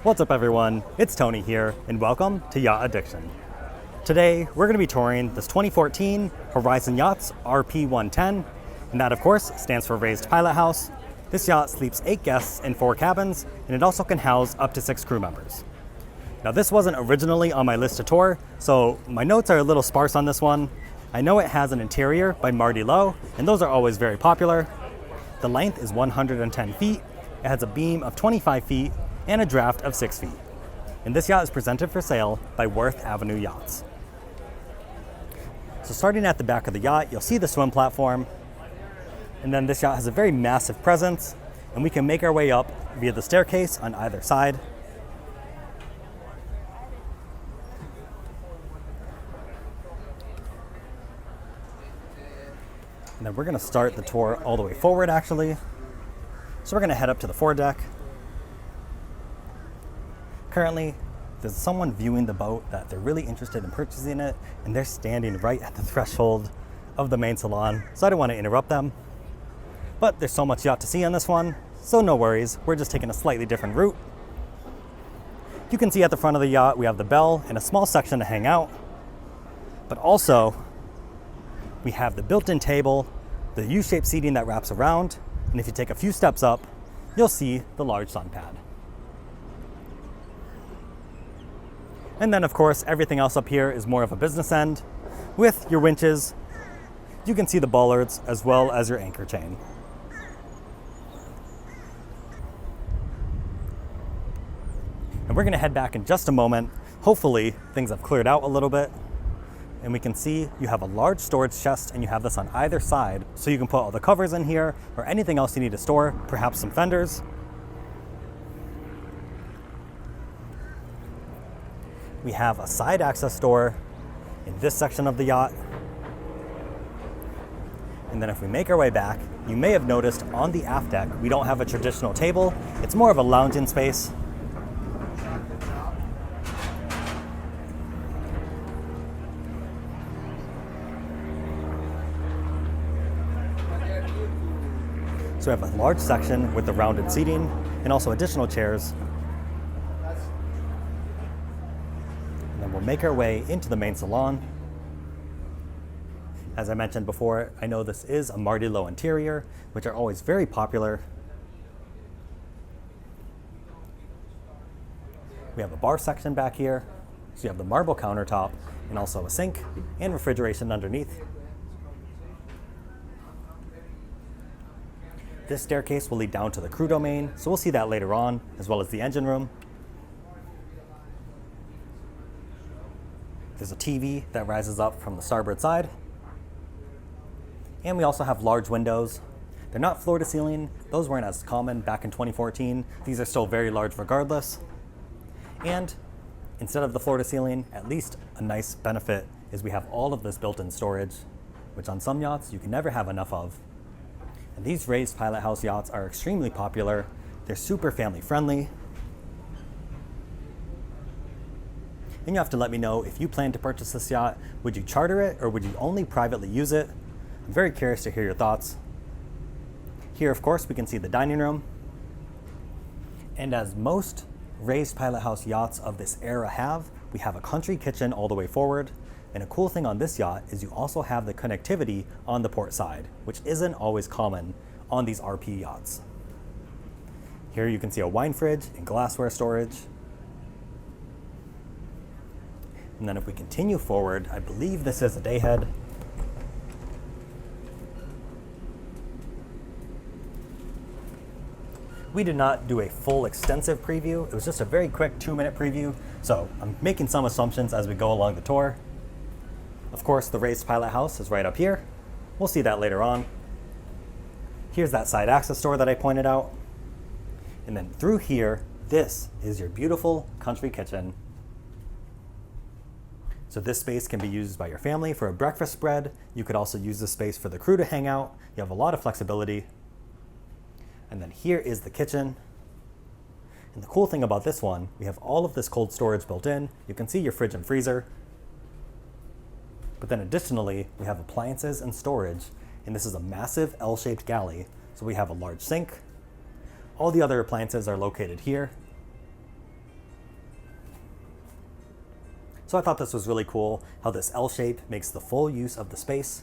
What's up everyone, it's Tony here and welcome to Yacht Addiction. Today we're going to be touring this 2014 Horizon Yachts RP110, and that of course stands for Raised Pilot House. This yacht sleeps 8 guests in 4 cabins, and it also can house up to 6 crew members. Now this wasn't originally on my list to tour, so my notes are a little sparse on this one. I know it has an interior by Marty Lowe, and those are always very popular. The length is 110 feet, it has a beam of 25 feet, and a draft of 6 feet. And this yacht is presented for sale by Worth Avenue Yachts. So starting at the back of the yacht, you'll see the swim platform, and then this yacht has a very massive presence, and we can make our way up via the staircase on either side. And then we're gonna start the tour all the way forward actually. So we're gonna head up to the foredeck. Currently, there's someone viewing the boat that they're really interested in purchasing it, and they're standing right at the threshold of the main salon, so I don't want to interrupt them. But there's so much yacht to see on this one, so no worries, we're just taking a slightly different route. You can see at the front of the yacht we have the bell and a small section to hang out, but also we have the built-in table, the U-shaped seating that wraps around, and if you take a few steps up, you'll see the large sun pad. And then of course, everything else up here is more of a business end with your winches. You can see the bollards as well as your anchor chain. And we're gonna head back in just a moment. Hopefully things have cleared out a little bit. And we can see you have a large storage chest, and you have this on either side. So you can put all the covers in here or anything else you need to store, perhaps some fenders. We have a side access door in this section of the yacht. And then if we make our way back, you may have noticed on the aft deck, we don't have a traditional table. It's more of a lounging space. So we have a large section with the rounded seating and also additional chairs. We'll make our way into the main salon. As I mentioned before, I know this is a Marty Lowe interior, which are always very popular. We have a bar section back here. So you have the marble countertop and also a sink and refrigeration underneath. This staircase will lead down to the crew domain, so we'll see that later on, as well as the engine room. There's a TV that rises up from the starboard side. And we also have large windows. They're not floor to ceiling. Those weren't as common back in 2014. These are still very large regardless. And instead of the floor to ceiling, at least a nice benefit is we have all of this built-in storage, which on some yachts you can never have enough of. And these raised pilot house yachts are extremely popular. They're super family friendly. And you have to let me know if you plan to purchase this yacht. Would you charter it or would you only privately use it? I'm very curious to hear your thoughts. Here, of course, we can see the dining room. And as most raised pilot house yachts of this era have, we have a country kitchen all the way forward. And a cool thing on this yacht is you also have the connectivity on the port side, which isn't always common on these RP yachts. Here you can see a wine fridge and glassware storage. And then if we continue forward, I believe this is a day head. We did not do a full extensive preview. It was just a very quick 2-minute preview. So I'm making some assumptions as we go along the tour. Of course, the raised pilot house is right up here. We'll see that later on. Here's that side access door that I pointed out. And then through here, this is your beautiful country kitchen. So this space can be used by your family for a breakfast spread. You could also use this space for the crew to hang out. You have a lot of flexibility. And then here is the kitchen. And the cool thing about this one, we have all of this cold storage built in. You can see your fridge and freezer. But then additionally, we have appliances and storage. And this is a massive L-shaped galley. So we have a large sink. All the other appliances are located here. So I thought this was really cool, how this L shape makes the full use of the space,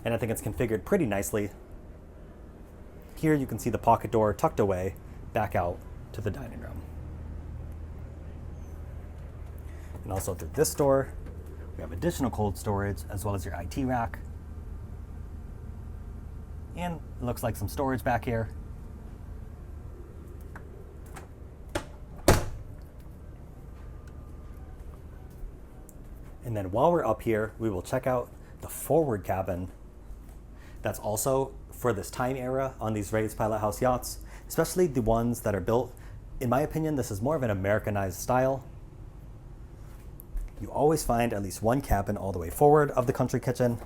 and I think it's configured pretty nicely. Here you can see the pocket door tucked away back out to the dining room. And also through this door, we have additional cold storage as well as your IT rack. And it looks like some storage back here. And then while we're up here, we will check out the forward cabin. That's also for this time era on these raised Pilothouse yachts, especially the ones that are built. In my opinion, this is more of an Americanized style. You always find at least one cabin all the way forward of the country kitchen.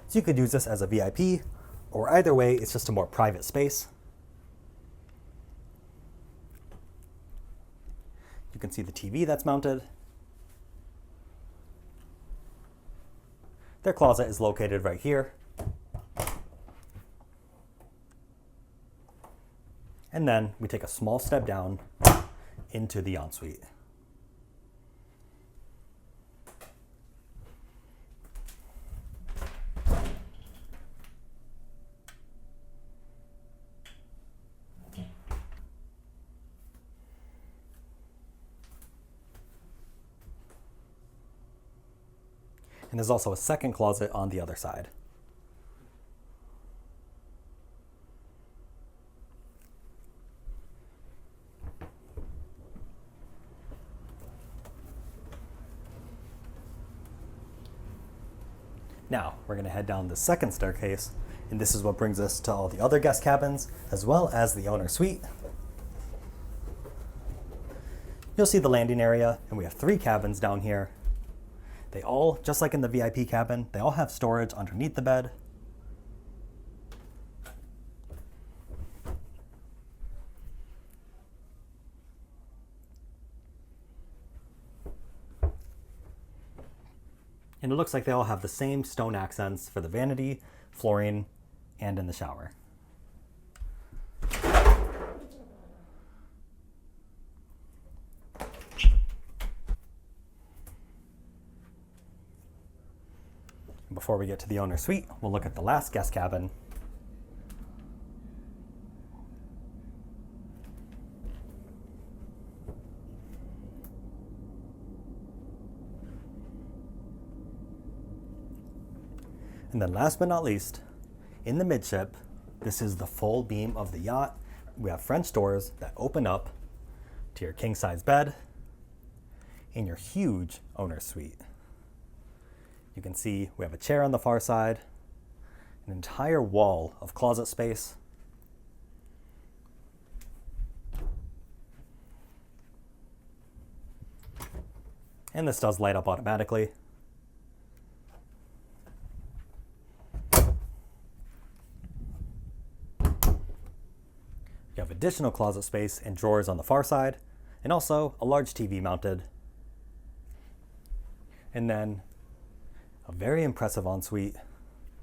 So you could use this as a VIP, or either way, it's just a more private space. You can see the TV that's mounted. Their closet is located right here. And then we take a small step down into the ensuite. And there's also a second closet on the other side. Now, we're going to head down the second staircase, and this is what brings us to all the other guest cabins, as well as the owner suite. You'll see the landing area, and we have 3 cabins down here. They all, just like in the VIP cabin, they all have storage underneath the bed. And it looks like they all have the same stone accents for the vanity, flooring, and in the shower. Before we get to the owner suite, we'll look at the last guest cabin. And then last but not least, in the midship, this is the full beam of the yacht. We have French doors that open up to your king-size bed and your huge owner suite. You can see we have a chair on the far side, an entire wall of closet space. And this does light up automatically. You have additional closet space and drawers on the far side, and also a large TV mounted. And then a very impressive ensuite.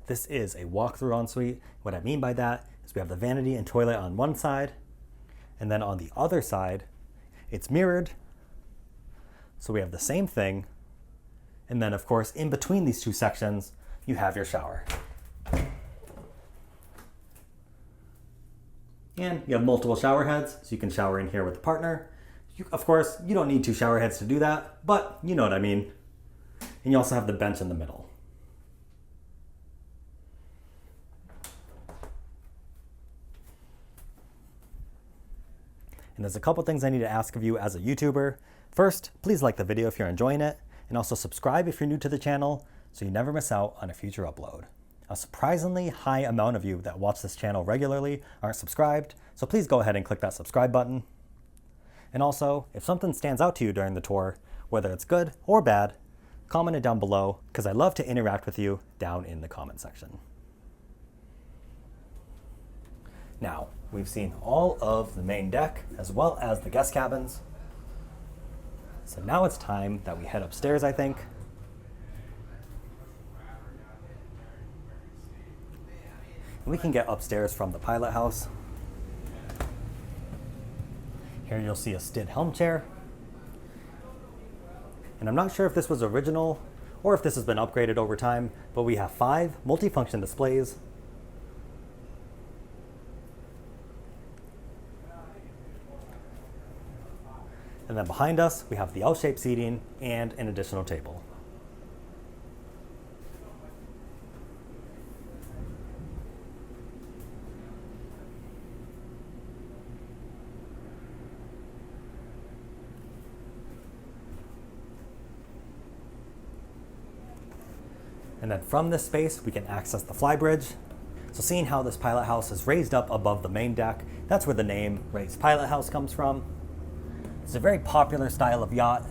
This is a walk-through ensuite. What I mean by that is we have the vanity and toilet on one side, and then on the other side, it's mirrored. So we have the same thing. And then of course, in between these 2 sections, you have your shower. And you have multiple shower heads, so you can shower in here with a partner. Of course, you don't need 2 shower heads to do that, but you know what I mean. And you also have the bench in the middle. And there's a couple things I need to ask of you as a YouTuber. First, please like the video if you're enjoying it, and also subscribe if you're new to the channel so you never miss out on a future upload. A surprisingly high amount of you that watch this channel regularly aren't subscribed, so please go ahead and click that subscribe button. And also, if something stands out to you during the tour, whether it's good or bad, comment it down below, because I love to interact with you down in the comment section. Now, we've seen all of the main deck as well as the guest cabins. So now it's time that we head upstairs, I think. We can get upstairs from the Pilothouse. Here you'll see a Stid helm chair. And I'm not sure if this was original or if this has been upgraded over time, but we have 5 multifunction displays. And then behind us, we have the L-shaped seating and an additional table. And then from this space, we can access the flybridge. So seeing how this pilot house is raised up above the main deck, that's where the name Raised Pilot House comes from. It's a very popular style of yacht.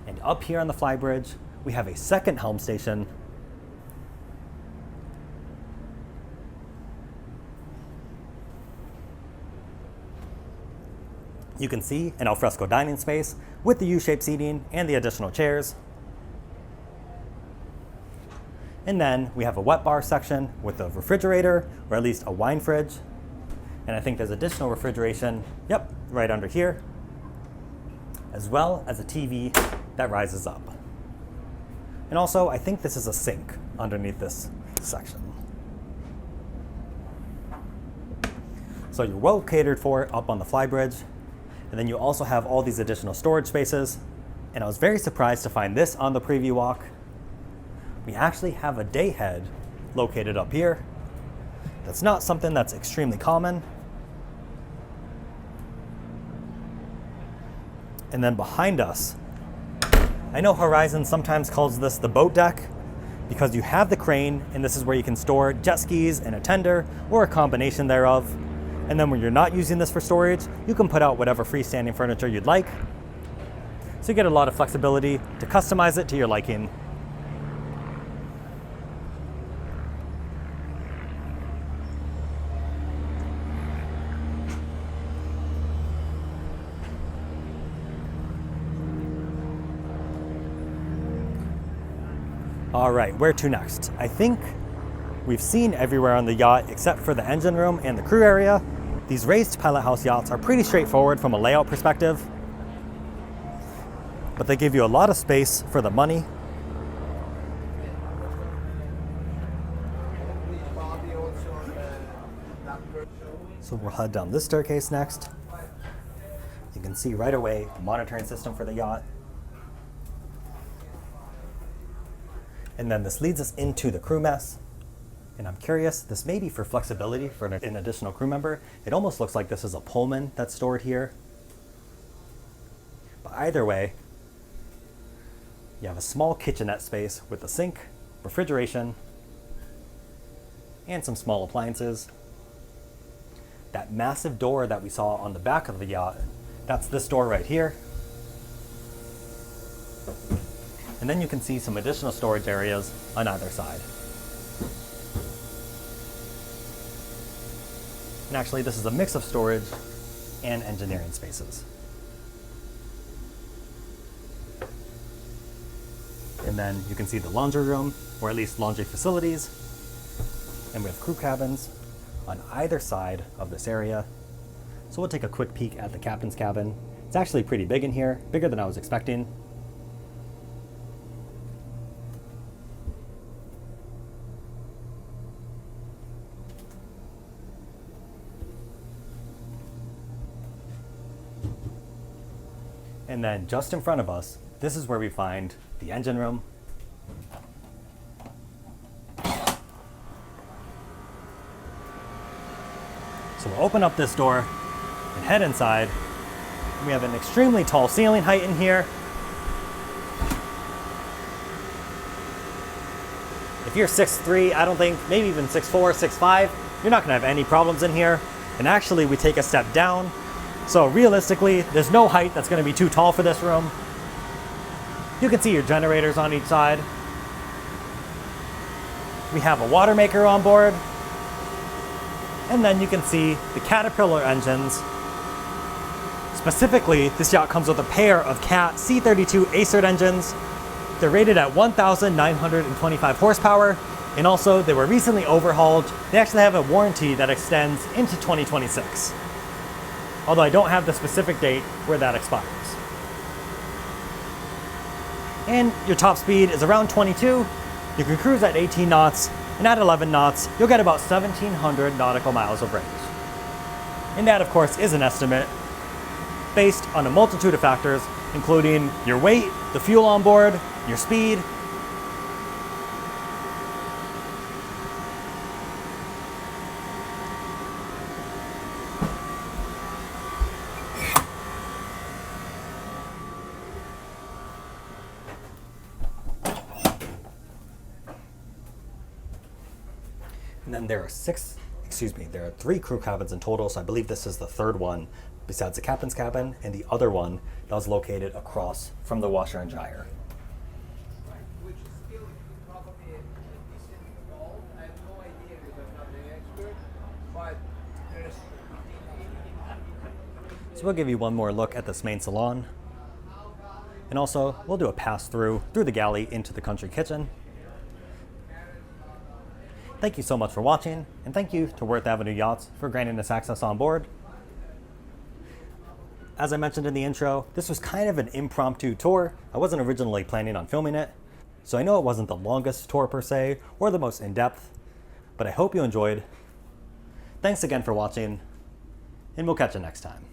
And up here on the flybridge, we have a second helm station. You can see an alfresco dining space with the U-shaped seating and the additional chairs. And then we have a wet bar section with a refrigerator, or at least a wine fridge. And I think there's additional refrigeration, yep, right under here, as well as a TV that rises up. And also, I think this is a sink underneath this section. So you're well catered for up on the flybridge. And then you also have all these additional storage spaces. And I was very surprised to find this on the preview walk. We actually have a day head located up here. That's not something that's extremely common. And then behind us, I know Horizon sometimes calls this the boat deck because you have the crane, and this is where you can store jet skis and a tender or a combination thereof. And then when you're not using this for storage, you can put out whatever freestanding furniture you'd like. So you get a lot of flexibility to customize it to your liking. All right, where to next? I think we've seen everywhere on the yacht except for the engine room and the crew area. These raised pilot house yachts are pretty straightforward from a layout perspective, but they give you a lot of space for the money. So we'll head down this staircase next. You can see right away a monitoring system for the yacht. And then this leads us into the crew mess. And I'm curious, this may be for flexibility for an additional crew member. It almost looks like this is a Pullman that's stored here. But either way, you have a small kitchenette space with a sink, refrigeration, and some small appliances. That massive door that we saw on the back of the yacht, that's this door right here. And then you can see some additional storage areas on either side. And actually, this is a mix of storage and engineering spaces. And then you can see the laundry room, or at least laundry facilities. And we have crew cabins on either side of this area. So we'll take a quick peek at the captain's cabin. It's actually pretty big in here, bigger than I was expecting. And then just in front of us, this is where we find the engine room. So we'll open up this door and head inside. We have an extremely tall ceiling height in here. If you're 6'3", I don't think, maybe even 6'4", 6'5", you're not gonna have any problems in here. And actually, we take a step down. So realistically, there's no height that's gonna be too tall for this room. You can see your generators on each side. We have a water maker on board. And then you can see the Caterpillar engines. Specifically, this yacht comes with a pair of Cat C32 Acert engines. They're rated at 1,925 horsepower. And also, they were recently overhauled. They actually have a warranty that extends into 2026. Although I don't have the specific date where that expires. And your top speed is around 22. You can cruise at 18 knots, and at 11 knots, you'll get about 1,700 nautical miles of range. And that, of course, is an estimate based on a multitude of factors, including your weight, the fuel on board, your speed. And then there are 3 crew cabins in total, so I believe this is the third one besides the captain's cabin, and the other one that was located across from the washer and dryer. Which skill you probably decent involved. I have no idea because I'm not an expert, but there's. So we'll give you one more look at this main salon. And also, we'll do a pass through the galley into the country kitchen. Thank you so much for watching, and thank you to Worth Avenue Yachts for granting us access on board. As I mentioned in the intro, this was kind of an impromptu tour. I wasn't originally planning on filming it, so I know it wasn't the longest tour per se, or the most in-depth, but I hope you enjoyed. Thanks again for watching, and we'll catch you next time.